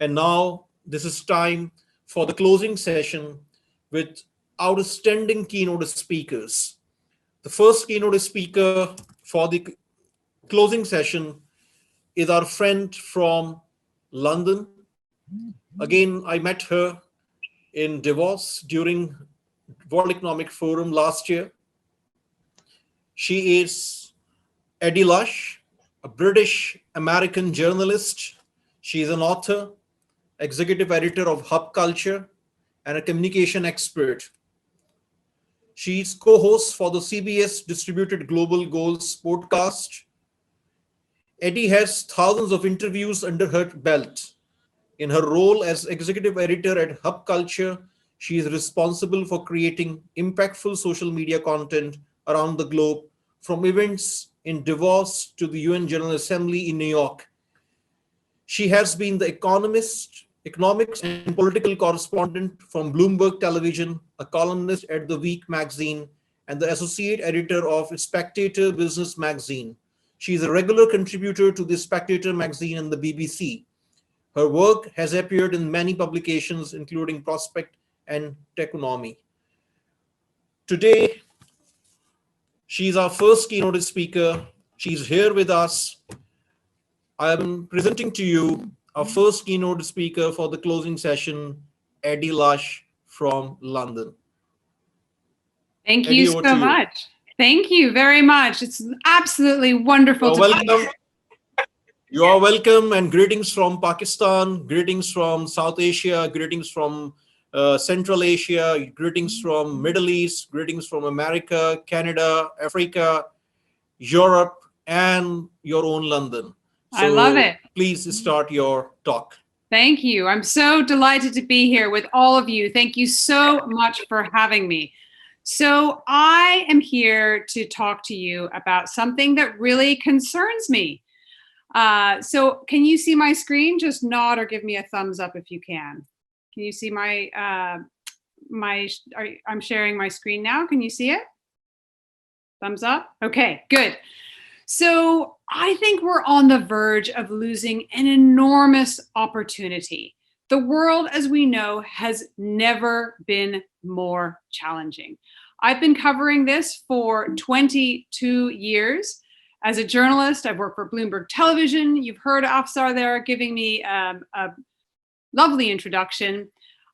And now this is time for the closing session with outstanding keynote speakers. The first keynote speaker for the closing session is our friend from London. Again, I met her in Davos during World Economic Forum last year. She is Edie Lush, a British American journalist. She is an author, executive editor of Hub Culture, and a communication expert. She is co-host for the CBS Distributed Global Goals podcast. Edie has thousands of interviews under her belt. In her role as executive editor at Hub Culture, she is responsible for creating impactful social media content around the globe, from events in Davos to the UN General Assembly in New York. She has been the economics and political correspondent from Bloomberg Television, a columnist at The Week magazine, and the associate editor of Spectator Business magazine. She is a regular contributor to the Spectator magazine and the BBC. Her work has appeared in many publications, including Prospect and Techonomy. Today, she's our first keynote speaker. She's here with us. I'm presenting to you our first keynote speaker for the closing session, Edie Lush from London. Thank you so much. Thank you very much. It's absolutely wonderful to be here. You are welcome, and greetings from Pakistan, greetings from South Asia, greetings from Central Asia, greetings from Middle East, greetings from America, Canada, Africa, Europe, and your own London. I love it. Please start your talk. Thank you. I'm so delighted to be here with all of you. Thank you so much for having me. So I am here to talk to you about something that really concerns me. So can you see my screen? Just nod or give me a thumbs up if you can. Can you see I'm sharing my screen now. Can you see it? Thumbs up? Okay, good. So I think we're on the verge of losing an enormous opportunity. The world, as we know, has never been more challenging. I've been covering this for 22 years. As a journalist, I've worked for Bloomberg Television. You've heard Afsar there giving me a lovely introduction.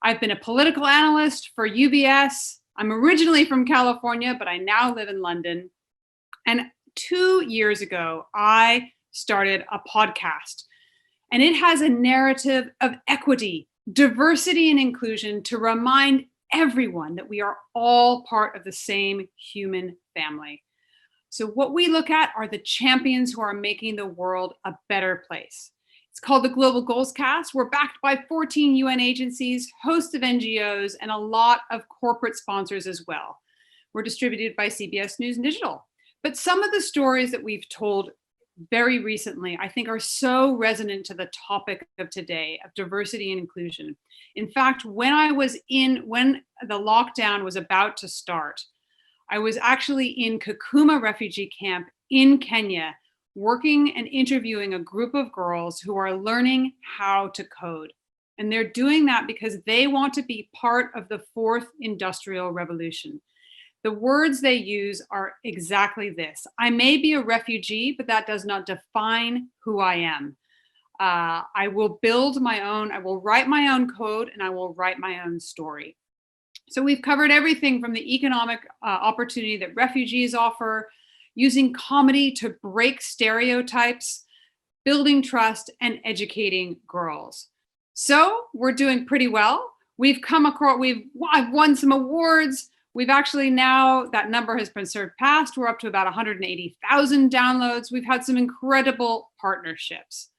I've been a political analyst for UBS. I'm originally from California, but I now live in London. And 2 years ago, I started a podcast. And it has a narrative of equity, diversity, and inclusion to remind everyone that we are all part of the same human family. So what we look at are the champions who are making the world a better place. It's called the Global Goals Cast. We're backed by 14 UN agencies, hosts of NGOs, and a lot of corporate sponsors as well. We're distributed by CBS News and Digital. But some of the stories that we've told very recently, I think, are so resonant to the topic of today of diversity and inclusion. In fact, when the lockdown was about to start, I was actually in Kakuma refugee camp in Kenya, working and interviewing a group of girls who are learning how to code. And they're doing that because they want to be part of the fourth industrial revolution. The words they use are exactly this. I may be a refugee, but that does not define who I am. I will write my own code, and I will write my own story. So we've covered everything from the economic opportunity that refugees offer, using comedy to break stereotypes, building trust, and educating girls. So we're doing pretty well. I've won some awards. We've actually now, that number has been surpassed. We're up to about 180,000 downloads. We've had some incredible partnerships.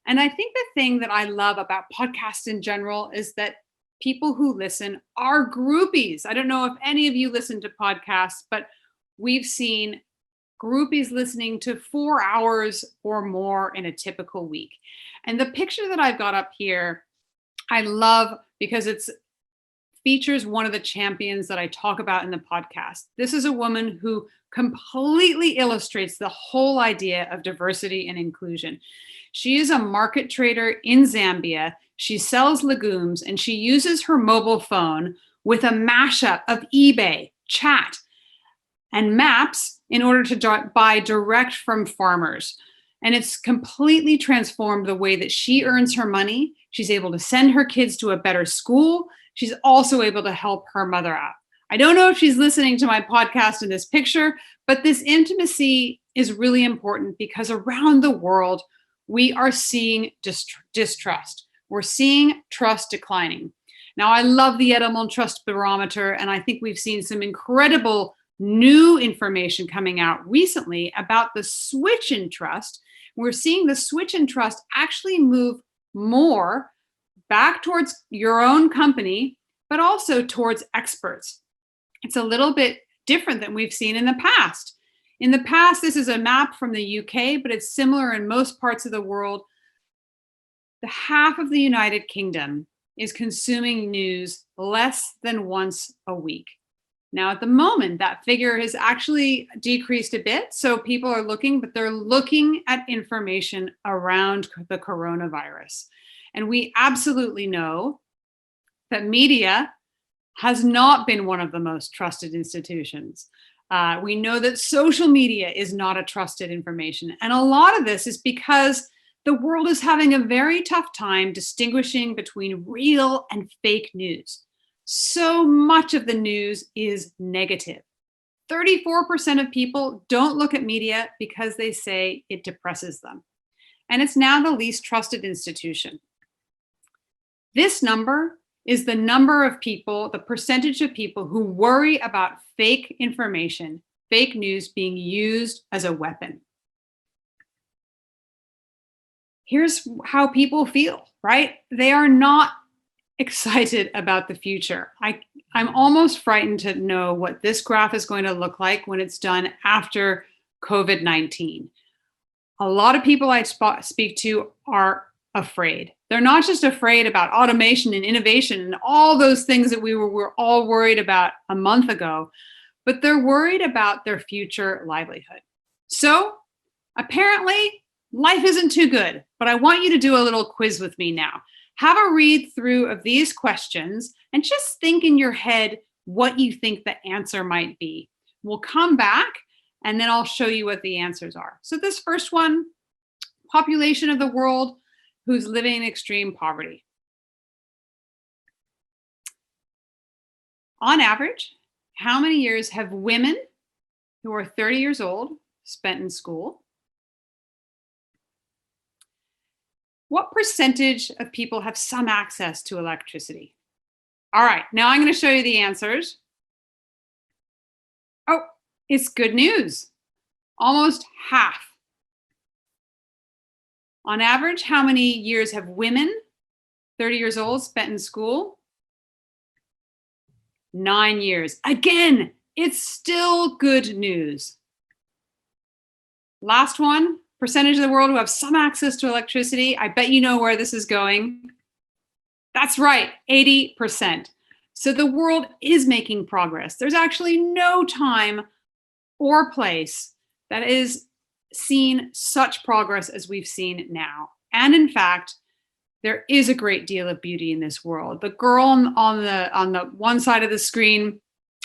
And I think the thing that I love about podcasts in general is that people who listen are groupies. I don't know if any of you listen to podcasts, but we've seen groupies listening to 4 hours or more in a typical week. And the picture that I've got up here, I love because it features one of the champions that I talk about in the podcast. This is a woman who completely illustrates the whole idea of diversity and inclusion. She is a market trader in Zambia. She sells legumes and she uses her mobile phone with a mashup of eBay, chat, and maps in order to buy direct from farmers. And it's completely transformed the way that she earns her money. She's able to send her kids to a better school. She's also able to help her mother out. I don't know if she's listening to my podcast in this picture, but this intimacy is really important because around the world, we are seeing distrust. We're seeing trust declining. Now, I love the Edelman Trust Barometer, and I think we've seen some incredible new information coming out recently about the switch in trust. We're seeing the switch in trust actually move more back towards your own company, but also towards experts. It's a little bit different than we've seen in the past. In the past, this is a map from the UK, but it's similar in most parts of the world. The half of the United Kingdom is consuming news less than once a week. Now, at the moment, that figure has actually decreased a bit. So people are looking, but they're looking at information around the coronavirus. And we absolutely know that media has not been one of the most trusted institutions. We know that social media is not a trusted information. And a lot of this is because the world is having a very tough time distinguishing between real and fake news. So much of the news is negative. 34% of people don't look at media because they say it depresses them. And it's now the least trusted institution. This number is the number of people, the percentage of people who worry about fake information, fake news being used as a weapon. Here's how people feel, right? They are not excited about the future. I'm almost frightened to know what this graph is going to look like when it's done after COVID-19. A lot of people I speak to are afraid. They're not just afraid about automation and innovation and all those things that we were all worried about a month ago, but they're worried about their future livelihood. So apparently life isn't too good, but I want you to do a little quiz with me now. Have a read through of these questions and just think in your head what you think the answer might be. We'll come back and then I'll show you what the answers are. So this first one, population of the world who's living in extreme poverty. On average, how many years have women who are 30 years old spent in school? What percentage of people have some access to electricity? All right, now I'm going to show you the answers. Oh, it's good news. Almost half. On average, how many years have women, 30 years old, spent in school? 9 years. Again, it's still good news. Last one, percentage of the world who have some access to electricity. I bet you know where this is going. That's right, 80%. So the world is making progress. There's actually no time or place that is seen such progress as we've seen now. And in fact, there is a great deal of beauty in this world. The girl on the one side of the screen,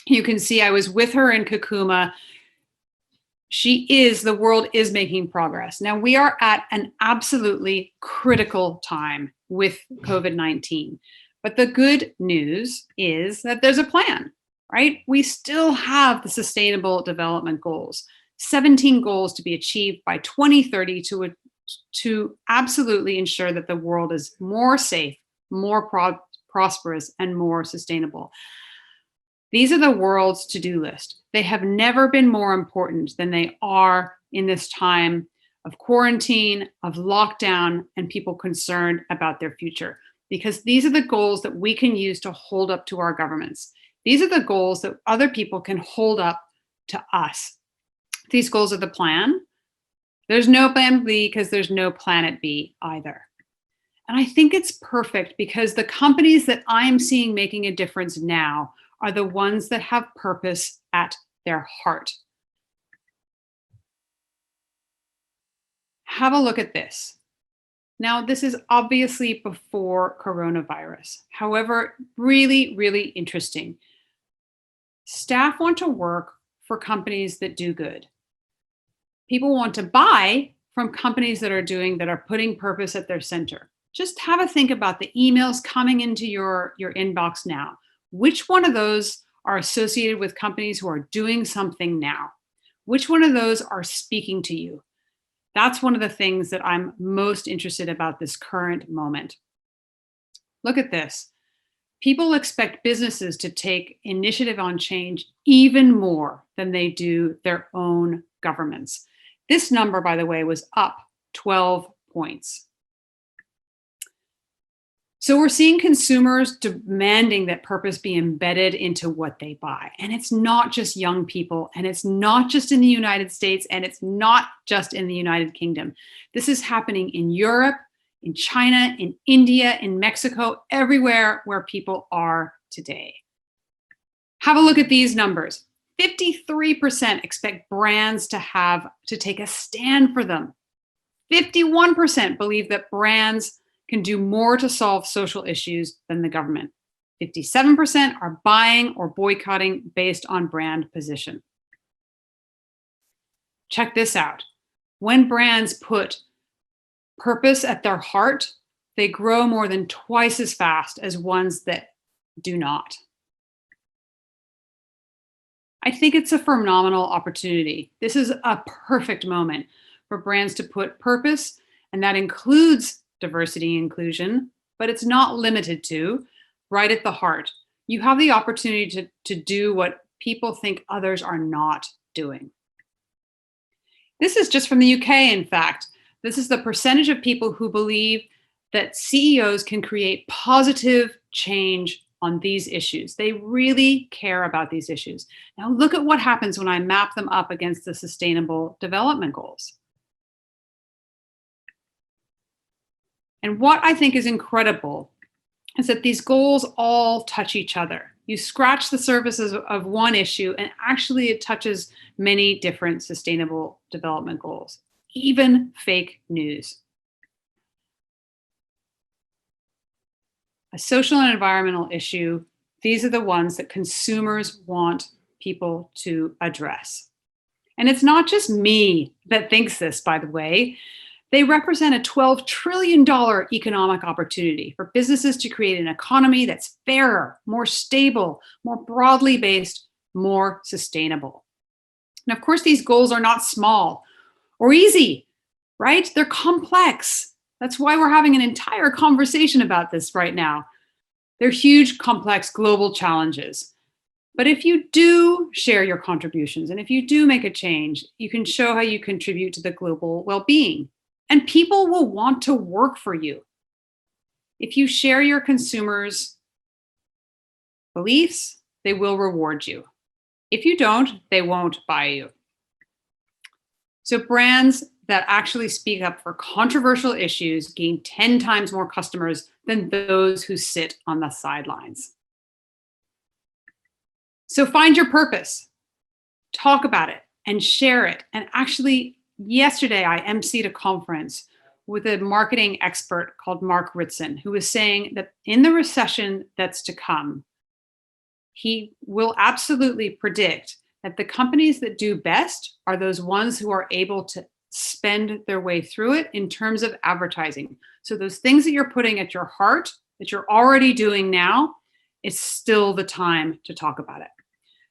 you can see I was with her in Kakuma. The world is making progress. Now we are at an absolutely critical time with COVID-19. But the good news is that there's a plan, right? We still have the Sustainable Development Goals, 17 goals to be achieved by 2030 to absolutely ensure that the world is more safe, more prosperous, and more sustainable. These are the world's to-do list. They have never been more important than they are in this time of quarantine, of lockdown, and people concerned about their future. Because these are the goals that we can use to hold up to our governments. These are the goals that other people can hold up to us. These goals are the plan. There's no plan B because there's no planet B either. And I think it's perfect because the companies that I'm seeing making a difference now are the ones that have purpose at their heart. Have a look at this. Now, this is obviously before coronavirus. However, really, really interesting. Staff want to work for companies that do good. People want to buy from companies that are putting purpose at their center. Just have a think about the emails coming into your inbox now. Which one of those are associated with companies who are doing something now? Which one of those are speaking to you? That's one of the things that I'm most interested about this current moment. Look at this. People expect businesses to take initiative on change even more than they do their own governments. This number, by the way, was up 12 points. So we're seeing consumers demanding that purpose be embedded into what they buy. And it's not just young people, and it's not just in the United States, and it's not just in the United Kingdom. This is happening in Europe, in China, in India, in Mexico, everywhere where people are today. Have a look at these numbers. 53% expect brands to take a stand for them. 51% believe that brands can do more to solve social issues than the government. 57% are buying or boycotting based on brand position. Check this out. When brands put purpose at their heart, they grow more than twice as fast as ones that do not. I think it's a phenomenal opportunity. This is a perfect moment for brands to put purpose, and that includes diversity and inclusion, but it's not limited to, right at the heart. You have the opportunity to do what people think others are not doing. This is just from the UK, in fact. This is the percentage of people who believe that CEOs can create positive change on these issues. They really care about these issues. Now look at what happens when I map them up against the Sustainable Development Goals. And what I think is incredible is that these goals all touch each other. You scratch the surface of one issue, and actually it touches many different Sustainable Development Goals, even fake news. A social and environmental issue, these are the ones that consumers want people to address. And it's not just me that thinks this, by the way. They represent a $12 trillion economic opportunity for businesses to create an economy that's fairer, more stable, more broadly based, more sustainable. And of course, these goals are not small or easy, right? They're complex. That's why we're having an entire conversation about this right now. They're huge, complex, global challenges. But if you do share your contributions, and if you do make a change, you can show how you contribute to the global well-being. And people will want to work for you. If you share your consumers' beliefs, they will reward you. If you don't, they won't buy you. So brands that actually speak up for controversial issues gain 10 times more customers than those who sit on the sidelines. So find your purpose, talk about it, and share it. And actually, yesterday, I emceed a conference with a marketing expert called Mark Ritson, who was saying that in the recession that's to come, he will absolutely predict that the companies that do best are those ones who are able to spend their way through it in terms of advertising. So those things that you're putting at your heart, that you're already doing now, it's still the time to talk about it.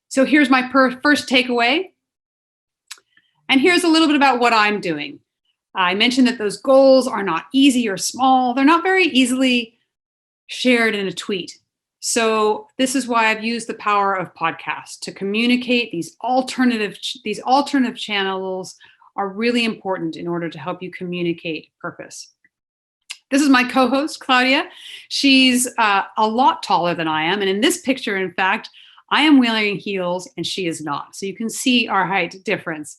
So here's my first takeaway. And here's a little bit about what I'm doing. I mentioned that those goals are not easy or small. They're not very easily shared in a tweet. So this is why I've used the power of podcasts to communicate. These alternative channels are really important in order to help you communicate purpose. This is my co-host, Claudia. She's a lot taller than I am. And in this picture, in fact, I am wearing heels and she is not. So you can see our height difference.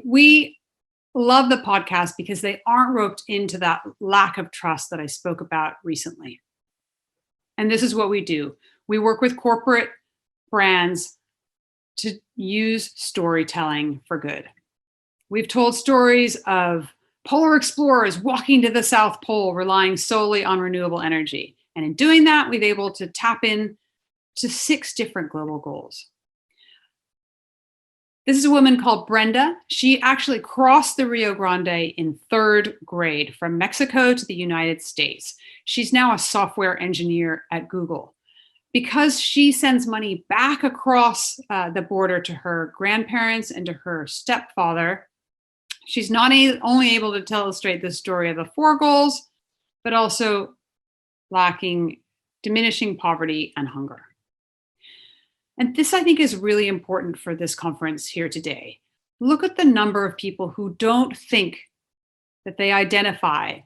We love the podcast because they aren't roped into that lack of trust that I spoke about recently. And this is what we do. We work with corporate brands to use storytelling for good. We've told stories of polar explorers walking to the South Pole, relying solely on renewable energy. And in doing that, we've been able to tap in to 6 different global goals. This is a woman called Brenda. She actually crossed the Rio Grande in 3rd grade from Mexico to the United States. She's now a software engineer at Google. Because she sends money back across the border to her grandparents and to her stepfather, she's not only able to illustrate the story of the 4 goals, but also diminishing poverty and hunger. And this, I think, is really important for this conference here today. Look at the number of people who don't think that they identify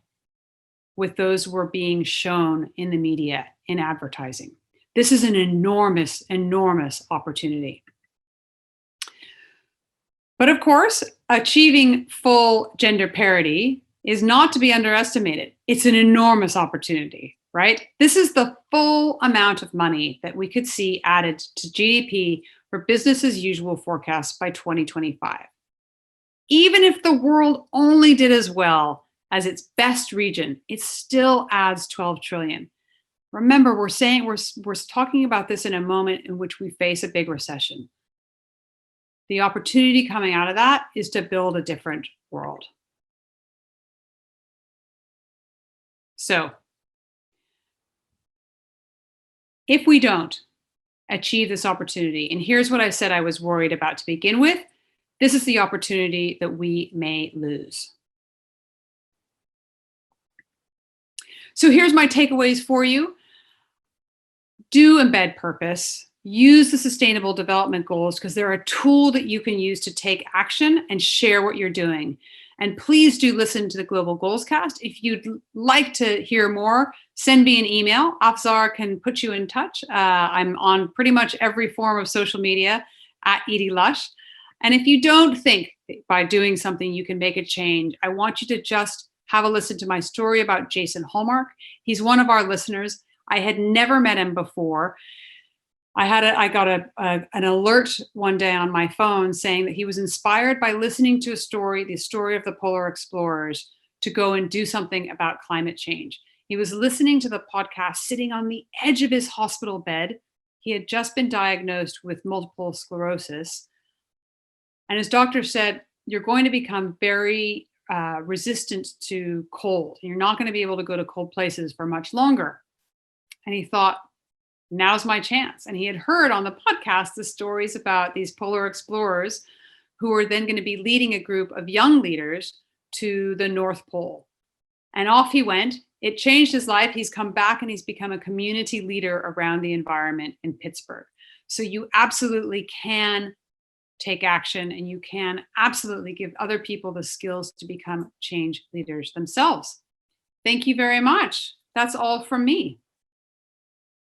with those who are being shown in the media, in advertising. This is an enormous, enormous opportunity. But of course, achieving full gender parity is not to be underestimated. It's an enormous opportunity, right? This is the full amount of money that we could see added to GDP for business as usual forecasts by 2025. Even if the world only did as well as its best region, it still adds 12 trillion. Remember, we're talking about this in a moment in which we face a big recession. The opportunity coming out of that is to build a different world. So, if we don't achieve this opportunity, and here's what I said I was worried about to begin with, this is the opportunity that we may lose. So here's my takeaways for you. Do embed purpose. Use the Sustainable Development Goals because they're a tool that you can use to take action and share what you're doing. And please do listen to the Global Goals Cast. If you'd like to hear more, send me an email. Afzar can put you in touch. I'm on pretty much every form of social media at Edie Lush. And if you don't think by doing something you can make a change, I want you to just have a listen to my story about Jason Hallmark. He's one of our listeners. I had never met him before. I got an alert one day on my phone saying that he was inspired by listening to the story of the polar explorers, to go and do something about climate change. He was listening to the podcast sitting on the edge of his hospital bed. He had just been diagnosed with multiple sclerosis. And his doctor said, you're going to become very resistant to cold. You're not going to be able to go to cold places for much longer. And he thought, now's my chance. And he had heard on the podcast the stories about these polar explorers who are then going to be leading a group of young leaders to the North Pole. And off he went. It changed his life. He's come back and he's become a community leader around the environment in Pittsburgh. So you absolutely can take action, and you can absolutely give other people the skills to become change leaders themselves. Thank you very much. That's all from me.